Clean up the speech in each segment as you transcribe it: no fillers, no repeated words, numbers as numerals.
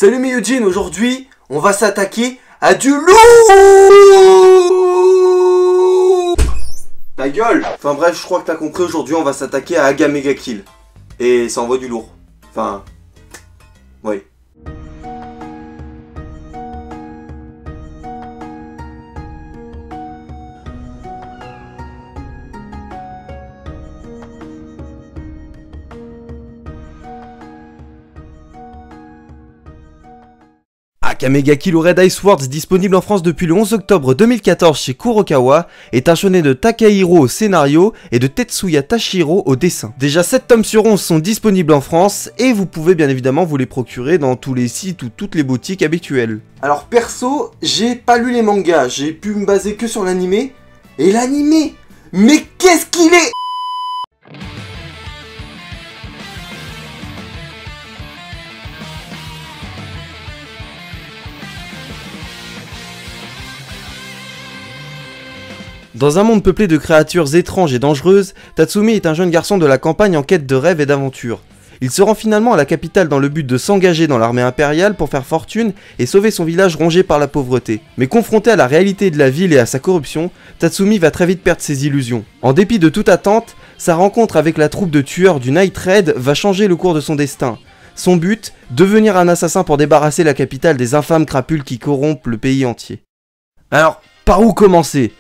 Salut mes Yojin, aujourd'hui on va s'attaquer à du loup. Ta gueule. Enfin bref, je crois que t'as compris, aujourd'hui on va s'attaquer à Aga Mega Kill. Et ça envoie du lourd. Enfin... oui. Aga Mega Kill ou Red Ice Words, disponible en France depuis le 11 octobre 2014 chez Kurokawa, est un shonen de Takahiro au scénario et de Tetsuya Tashiro au dessin. Déjà 7 tomes sur 11 sont disponibles en France et vous pouvez bien évidemment vous les procurer dans tous les sites ou toutes les boutiques habituelles. Alors perso, j'ai pas lu les mangas, j'ai pu me baser que sur l'animé. Et l'animé, mais qu'est-ce qu'il est! Dans un monde peuplé de créatures étranges et dangereuses, Tatsumi est un jeune garçon de la campagne en quête de rêve et d'aventure. Il se rend finalement à la capitale dans le but de s'engager dans l'armée impériale pour faire fortune et sauver son village rongé par la pauvreté. Mais confronté à la réalité de la ville et à sa corruption, Tatsumi va très vite perdre ses illusions. En dépit de toute attente, sa rencontre avec la troupe de tueurs du Night Raid va changer le cours de son destin. Son but, devenir un assassin pour débarrasser la capitale des infâmes crapules qui corrompent le pays entier. Alors, par où commencer ?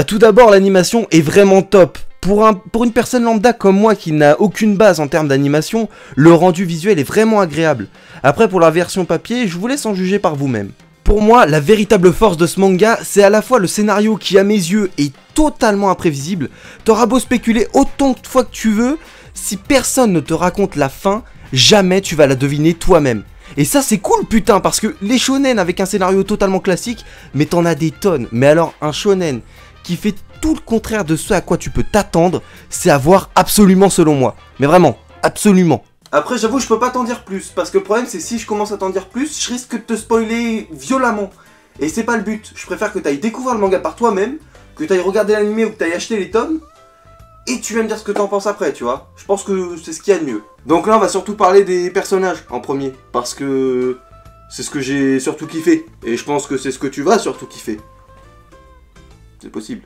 Tout d'abord, l'animation est vraiment top. Pour une personne lambda comme moi qui n'a aucune base en termes d'animation, le rendu visuel est vraiment agréable. Après, pour la version papier, je vous laisse en juger par vous-même. Pour moi, la véritable force de ce manga, c'est à la fois le scénario qui, à mes yeux, est totalement imprévisible. T'auras beau spéculer autant de fois que tu veux, si personne ne te raconte la fin, jamais tu vas la deviner toi-même. Et ça c'est cool putain, parce que les shonen avec un scénario totalement classique, mais t'en as des tonnes. Mais alors un shonen qui fait tout le contraire de ce à quoi tu peux t'attendre, c'est à voir absolument selon moi. Mais vraiment, absolument. Après j'avoue je peux pas t'en dire plus, parce que le problème c'est si je commence à t'en dire plus, je risque de te spoiler violemment. Et c'est pas le but, je préfère que t'ailles découvrir le manga par toi-même, que t'ailles regarder l'animé ou que t'ailles acheter les tomes, et tu vas me dire ce que t'en penses après, tu vois. Je pense que c'est ce qu'il y a de mieux. Donc là on va surtout parler des personnages en premier, parce que c'est ce que j'ai surtout kiffé, et je pense que c'est ce que tu vas surtout kiffer. C'est possible.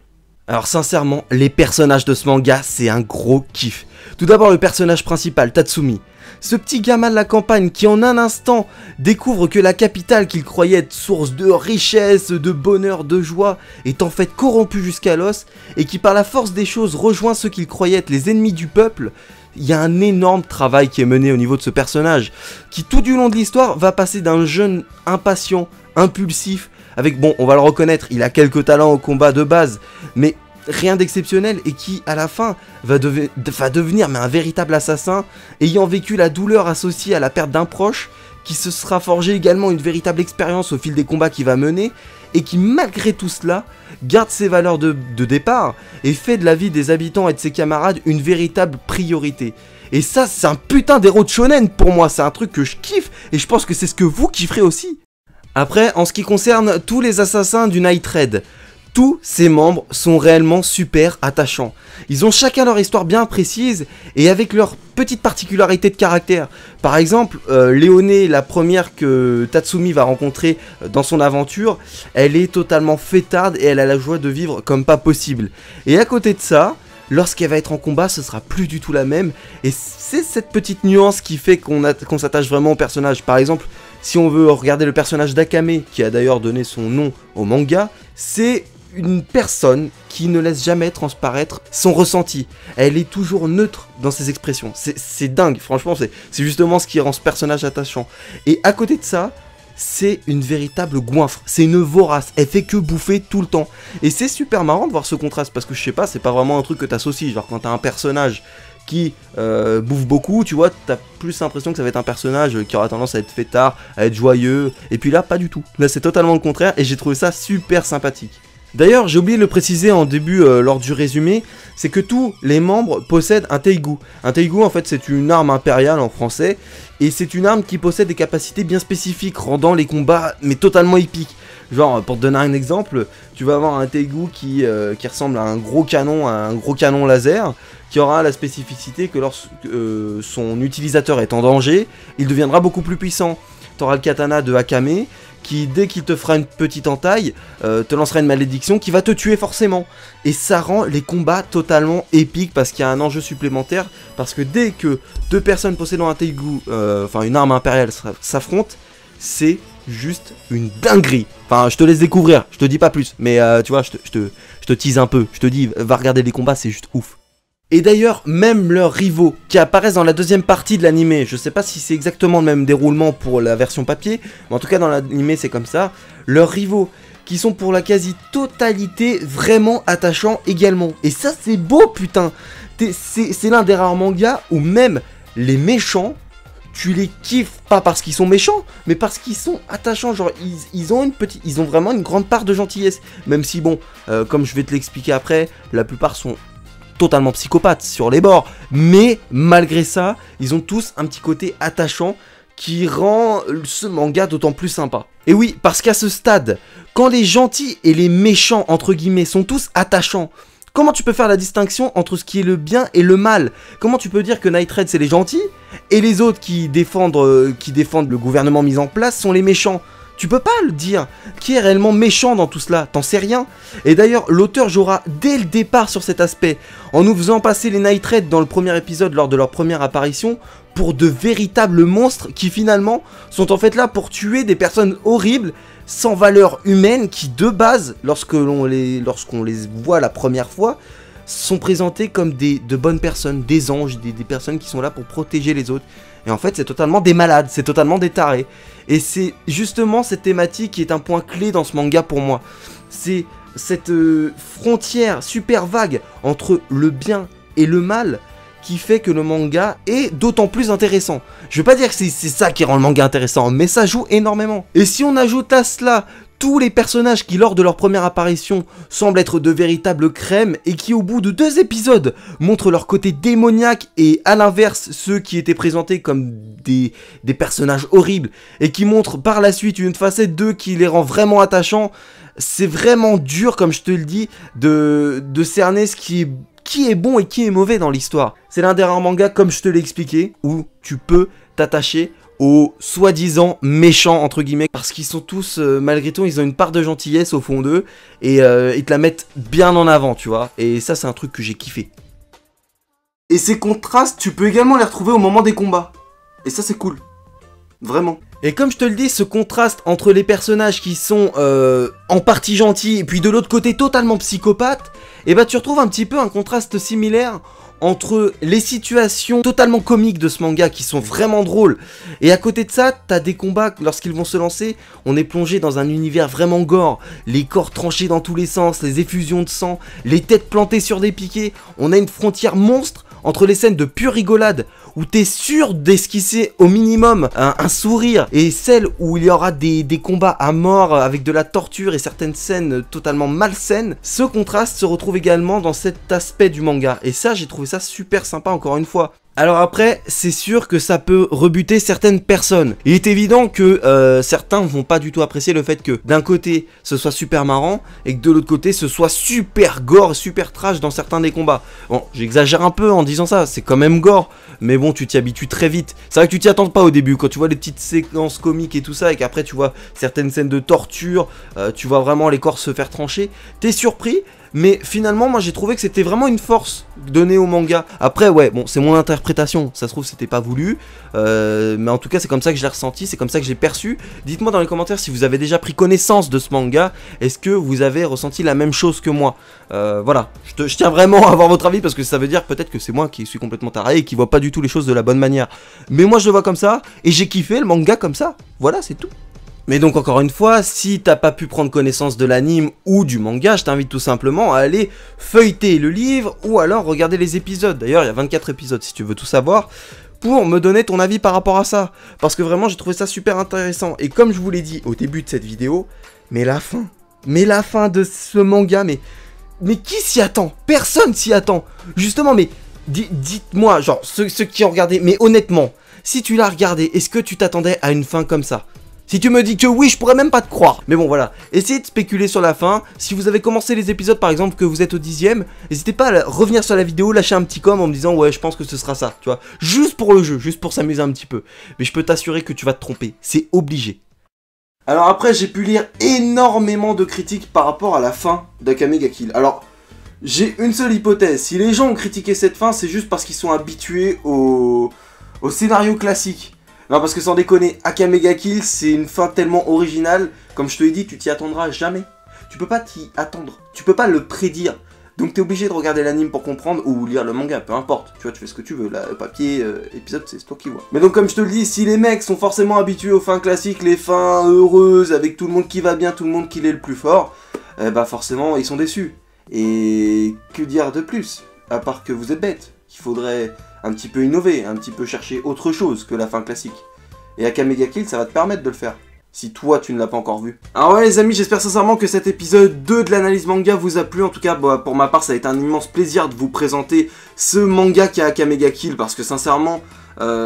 Alors sincèrement, les personnages de ce manga, c'est un gros kiff. Tout d'abord le personnage principal, Tatsumi. Ce petit gamin de la campagne qui en un instant découvre que la capitale qu'il croyait être source de richesse, de bonheur, de joie, est en fait corrompue jusqu'à l'os, et qui par la force des choses rejoint ceux qu'il croyait être les ennemis du peuple. Il y a un énorme travail qui est mené au niveau de ce personnage, qui tout du long de l'histoire va passer d'un jeune impatient, impulsif, avec, bon, on va le reconnaître, il a quelques talents au combat de base, mais rien d'exceptionnel, et qui, à la fin, va devenir mais un véritable assassin, ayant vécu la douleur associée à la perte d'un proche, qui se sera forgé également une véritable expérience au fil des combats qu'il va mener, et qui, malgré tout cela, garde ses valeurs de départ, et fait de la vie des habitants et de ses camarades une véritable priorité. Et ça, c'est un putain d'héros de shonen pour moi, c'est un truc que je kiffe, et je pense que c'est ce que vous kifferez aussi. Après, en ce qui concerne tous les assassins du Night Raid, tous ces membres sont réellement super attachants. Ils ont chacun leur histoire bien précise et avec leur petite particularité de caractère. Par exemple, Léoné, la première que Tatsumi va rencontrer dans son aventure, elle est totalement fêtarde et elle a la joie de vivre comme pas possible. Et à côté de ça, lorsqu'elle va être en combat, ce sera plus du tout la même. Et c'est cette petite nuance qui fait qu'on s'attache vraiment au personnage. Par exemple, si on veut regarder le personnage d'Akame, qui a d'ailleurs donné son nom au manga, c'est une personne qui ne laisse jamais transparaître son ressenti. Elle est toujours neutre dans ses expressions. C'est dingue, franchement, c'est justement ce qui rend ce personnage attachant. Et à côté de ça, c'est une véritable goinfre, c'est une vorace, elle fait que bouffer tout le temps. Et c'est super marrant de voir ce contraste, parce que je sais pas, c'est pas vraiment un truc que t'associes, genre quand t'as un personnage qui bouffe beaucoup, tu vois, t'as plus l'impression que ça va être un personnage qui aura tendance à être fêtard, à être joyeux, et puis là, pas du tout. Là, c'est totalement le contraire, et j'ai trouvé ça super sympathique. D'ailleurs, j'ai oublié de le préciser en début lors du résumé, c'est que tous les membres possèdent un Teigu. Un Teigu, en fait, c'est une arme impériale en français, et c'est une arme qui possède des capacités bien spécifiques, rendant les combats mais totalement épiques. Genre, pour te donner un exemple, tu vas avoir un Teigu qui ressemble à un gros canon laser, qui aura la spécificité que lorsque son utilisateur est en danger, il deviendra beaucoup plus puissant. t'auras le katana de Akame, qui dès qu'il te fera une petite entaille, te lancera une malédiction qui va te tuer forcément. Et ça rend les combats totalement épiques parce qu'il y a un enjeu supplémentaire, parce que dès que deux personnes possédant un Teigu, enfin une arme impériale s'affrontent, c'est juste une dinguerie. Enfin, je te laisse découvrir, je te dis pas plus, mais tu vois, je te tease un peu, je te dis, va regarder les combats, c'est juste ouf. Et d'ailleurs, même leurs rivaux qui apparaissent dans la deuxième partie de l'animé, je sais pas si c'est exactement le même déroulement pour la version papier, mais en tout cas dans l'animé c'est comme ça, leurs rivaux qui sont pour la quasi-totalité vraiment attachants également. Et ça c'est beau putain, c'est l'un des rares mangas où même les méchants, tu les kiffes pas parce qu'ils sont méchants, mais parce qu'ils sont attachants, genre ils ont vraiment une grande part de gentillesse, même si bon, comme je vais te l'expliquer après, la plupart sont totalement psychopathes sur les bords, mais malgré ça, ils ont tous un petit côté attachant qui rend ce manga d'autant plus sympa. Et oui, parce qu'à ce stade, quand les gentils et les méchants, entre guillemets, sont tous attachants, comment tu peux faire la distinction entre ce qui est le bien et le mal? Comment tu peux dire que Night Raid c'est les gentils, et les autres qui défendent le gouvernement mis en place sont les méchants? Tu peux pas le dire. Qui est réellement méchant dans tout cela? T'en sais rien. Et d'ailleurs, l'auteur jouera dès le départ sur cet aspect, en nous faisant passer les Night Raid dans le premier épisode lors de leur première apparition pour de véritables monstres qui finalement sont en fait là pour tuer des personnes horribles, sans valeur humaine, qui de base, lorsqu'on les voit la première fois, sont présentés comme de bonnes personnes, des anges, des personnes qui sont là pour protéger les autres. Et en fait, c'est totalement des malades, c'est totalement des tarés. Et c'est justement cette thématique qui est un point clé dans ce manga pour moi. C'est cette frontière super vague entre le bien et le mal qui fait que le manga est d'autant plus intéressant. Je veux pas dire que c'est ça qui rend le manga intéressant, mais ça joue énormément. Et si on ajoute à cela tous les personnages qui, lors de leur première apparition, semblent être de véritables crèmes et qui, au bout de 2 épisodes, montrent leur côté démoniaque et, à l'inverse, ceux qui étaient présentés comme des personnages horribles et qui montrent par la suite une facette d'eux qui les rend vraiment attachants, c'est vraiment dur, comme je te le dis, de cerner ce qui est bon et qui est mauvais dans l'histoire. C'est l'un des rares mangas, comme je te l'ai expliqué, où tu peux t'attacher aux soi-disant méchants entre guillemets, parce qu'ils sont tous, malgré tout, ils ont une part de gentillesse au fond d'eux, et ils te la mettent bien en avant, tu vois, et ça c'est un truc que j'ai kiffé. Et ces contrastes, tu peux également les retrouver au moment des combats, et ça c'est cool, vraiment. Et comme je te le dis, ce contraste entre les personnages qui sont en partie gentils, et puis de l'autre côté totalement psychopathes, et bah tu retrouves un petit peu un contraste similaire entre les situations totalement comiques de ce manga qui sont vraiment drôles, et à côté de ça, t'as des combats, lorsqu'ils vont se lancer, on est plongé dans un univers vraiment gore, les corps tranchés dans tous les sens, les effusions de sang, les têtes plantées sur des piquets, on a une frontière monstre entre les scènes de pure rigolade, où t'es sûr d'esquisser au minimum un sourire, et celles où il y aura des combats à mort avec de la torture et certaines scènes totalement malsaines. Ce contraste se retrouve également dans cet aspect du manga, et ça j'ai trouvé ça super sympa encore une fois. Alors après, c'est sûr que ça peut rebuter certaines personnes. Il est évident que certains vont pas du tout apprécier le fait que d'un côté ce soit super marrant et que de l'autre côté ce soit super gore, super trash dans certains des combats. Bon, j'exagère un peu en disant ça, c'est quand même gore, mais bon, tu t'y habitues très vite. C'est vrai que tu t'y attends pas au début, quand tu vois les petites séquences comiques et tout ça, et qu'après tu vois certaines scènes de torture, tu vois vraiment les corps se faire trancher, t'es surpris. Mais finalement, moi j'ai trouvé que c'était vraiment une force donnée au manga. Après, ouais, bon, c'est mon interprétation. Ça se trouve, c'était pas voulu. Mais en tout cas, c'est comme ça que je l'ai ressenti. C'est comme ça que j'ai perçu. Dites-moi dans les commentaires si vous avez déjà pris connaissance de ce manga. Est-ce que vous avez ressenti la même chose que moi? Voilà, je tiens vraiment à avoir votre avis parce que ça veut dire peut-être que c'est moi qui suis complètement taré et qui vois pas du tout les choses de la bonne manière. Mais moi, je le vois comme ça. Et j'ai kiffé le manga comme ça. Voilà, c'est tout. Mais donc encore une fois, si t'as pas pu prendre connaissance de l'anime ou du manga, je t'invite tout simplement à aller feuilleter le livre ou alors regarder les épisodes. D'ailleurs, il y a 24 épisodes si tu veux tout savoir, pour me donner ton avis par rapport à ça. Parce que vraiment, j'ai trouvé ça super intéressant. Et comme je vous l'ai dit au début de cette vidéo, mais la fin de ce manga, mais qui s'y attend? Personne s'y attend. Justement, mais dites-moi, genre, ceux qui ont regardé, mais honnêtement, si tu l'as regardé, est-ce que tu t'attendais à une fin comme ça? Si tu me dis que oui, je pourrais même pas te croire. Mais bon, voilà. Essayez de spéculer sur la fin. Si vous avez commencé les épisodes, par exemple, que vous êtes au 10e, n'hésitez pas à revenir sur la vidéo, lâcher un petit com en me disant ouais, je pense que ce sera ça, tu vois. Juste pour le jeu, juste pour s'amuser un petit peu. Mais je peux t'assurer que tu vas te tromper. C'est obligé. Alors après, j'ai pu lire énormément de critiques par rapport à la fin d'Akame ga Kill. Alors, j'ai une seule hypothèse. Si les gens ont critiqué cette fin, c'est juste parce qu'ils sont habitués au scénario classique. Non, parce que sans déconner, Akame ga Kill, c'est une fin tellement originale, comme je te l'ai dit, tu t'y attendras jamais. Tu peux pas t'y attendre, tu peux pas le prédire. Donc t'es obligé de regarder l'anime pour comprendre, ou lire le manga, peu importe. Tu vois, tu fais ce que tu veux, là, papier, épisode, c'est toi qui vois. Mais donc comme je te le dis, si les mecs sont forcément habitués aux fins classiques, les fins heureuses, avec tout le monde qui va bien, tout le monde qui est le plus fort, bah forcément, ils sont déçus. Et que dire de plus, à part que vous êtes bêtes, qu'il faudrait un petit peu innover, un petit peu chercher autre chose que la fin classique. Et Akame ga Kill, ça va te permettre de le faire, si toi tu ne l'as pas encore vu. Alors ouais les amis, j'espère sincèrement que cet épisode 2 de l'analyse manga vous a plu. En tout cas, bah, pour ma part, ça a été un immense plaisir de vous présenter ce manga qui est Akame ga Kill, parce que sincèrement,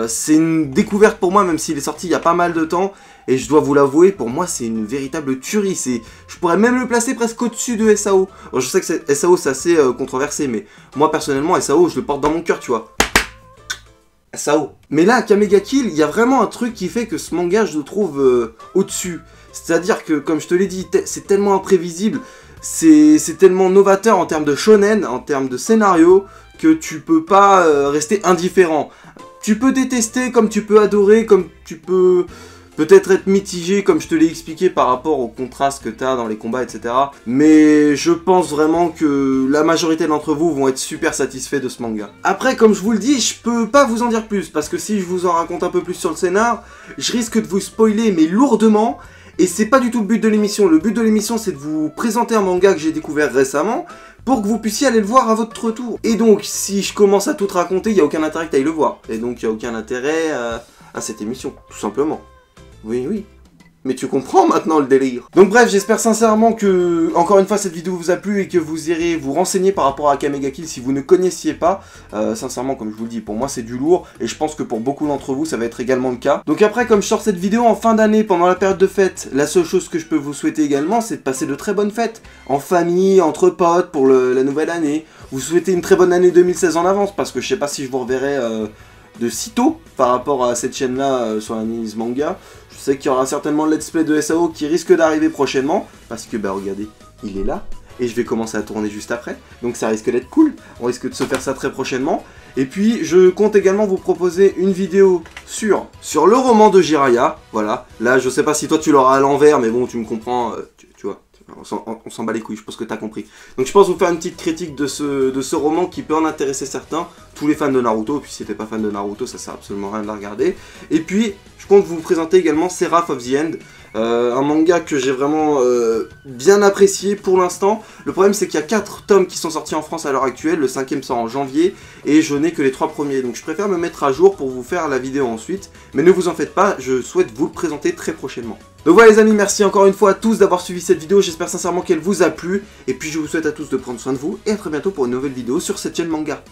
c'est une découverte pour moi, même s'il est sorti il y a pas mal de temps. Et je dois vous l'avouer, pour moi c'est une véritable tuerie. Je pourrais même le placer presque au-dessus de SAO. Alors, je sais que SAO c'est assez controversé, mais moi personnellement SAO je le porte dans mon cœur, tu vois. SAO. Mais là, Akame ga Kill, il y a vraiment un truc qui fait que ce manga, je le trouve au-dessus. C'est-à-dire que, comme je te l'ai dit, c'est tellement imprévisible, c'est tellement novateur en termes de shonen, en termes de scénario, que tu peux pas rester indifférent. Tu peux détester, comme tu peux adorer, comme tu peux peut-être être mitigé, comme je te l'ai expliqué, par rapport au contraste que tu as dans les combats, etc. Mais je pense vraiment que la majorité d'entre vous vont être super satisfaits de ce manga. Après, comme je vous le dis, je peux pas vous en dire plus, parce que si je vous en raconte un peu plus sur le scénar, je risque de vous spoiler, mais lourdement, et c'est pas du tout le but de l'émission. Le but de l'émission, c'est de vous présenter un manga que j'ai découvert récemment, pour que vous puissiez aller le voir à votre tour. Et donc, si je commence à tout te raconter, il n'y a aucun intérêt que tu ailles le voir. Et donc, il n'y a aucun intérêt à cette émission, tout simplement. Oui, oui. Mais tu comprends maintenant le délire. Donc bref, j'espère sincèrement que, encore une fois, cette vidéo vous a plu et que vous irez vous renseigner par rapport à Akame ga Kill si vous ne connaissiez pas. Sincèrement, comme je vous le dis, pour moi c'est du lourd et je pense que pour beaucoup d'entre vous, ça va être également le cas. Donc après, comme je sors cette vidéo en fin d'année, pendant la période de fête, la seule chose que je peux vous souhaiter également, c'est de passer de très bonnes fêtes. En famille, entre potes, pour la nouvelle année. Vous souhaitez une très bonne année 2016 en avance, parce que je sais pas si je vous reverrai de sitôt par rapport à cette chaîne-là sur l'analyse manga. Je sais qu'il y aura certainement le let's play de SAO qui risque d'arriver prochainement, parce que bah regardez, il est là, et je vais commencer à tourner juste après, donc ça risque d'être cool, on risque de se faire ça très prochainement. Et puis je compte également vous proposer une vidéo sur le roman de Jiraiya, voilà, là je sais pas si toi tu l'auras à l'envers, mais bon tu me comprends, tu vois. On s'en bat les couilles, je pense que t'as compris. Donc je pense vous faire une petite critique de ce roman qui peut en intéresser certains, tous les fans de Naruto, puis si t'es pas fan de Naruto, ça sert absolument à rien de la regarder. Et puis, je compte vous présenter également Seraph of the End, un manga que j'ai vraiment bien apprécié pour l'instant. Le problème c'est qu'il y a 4 tomes qui sont sortis en France à l'heure actuelle, le 5e sort en janvier, et je n'ai que les 3 premiers, donc je préfère me mettre à jour pour vous faire la vidéo ensuite. Mais ne vous en faites pas, je souhaite vous le présenter très prochainement. Donc voilà les amis, merci encore une fois à tous d'avoir suivi cette vidéo, j'espère sincèrement qu'elle vous a plu, et puis je vous souhaite à tous de prendre soin de vous, et à très bientôt pour une nouvelle vidéo sur cette chaîne manga.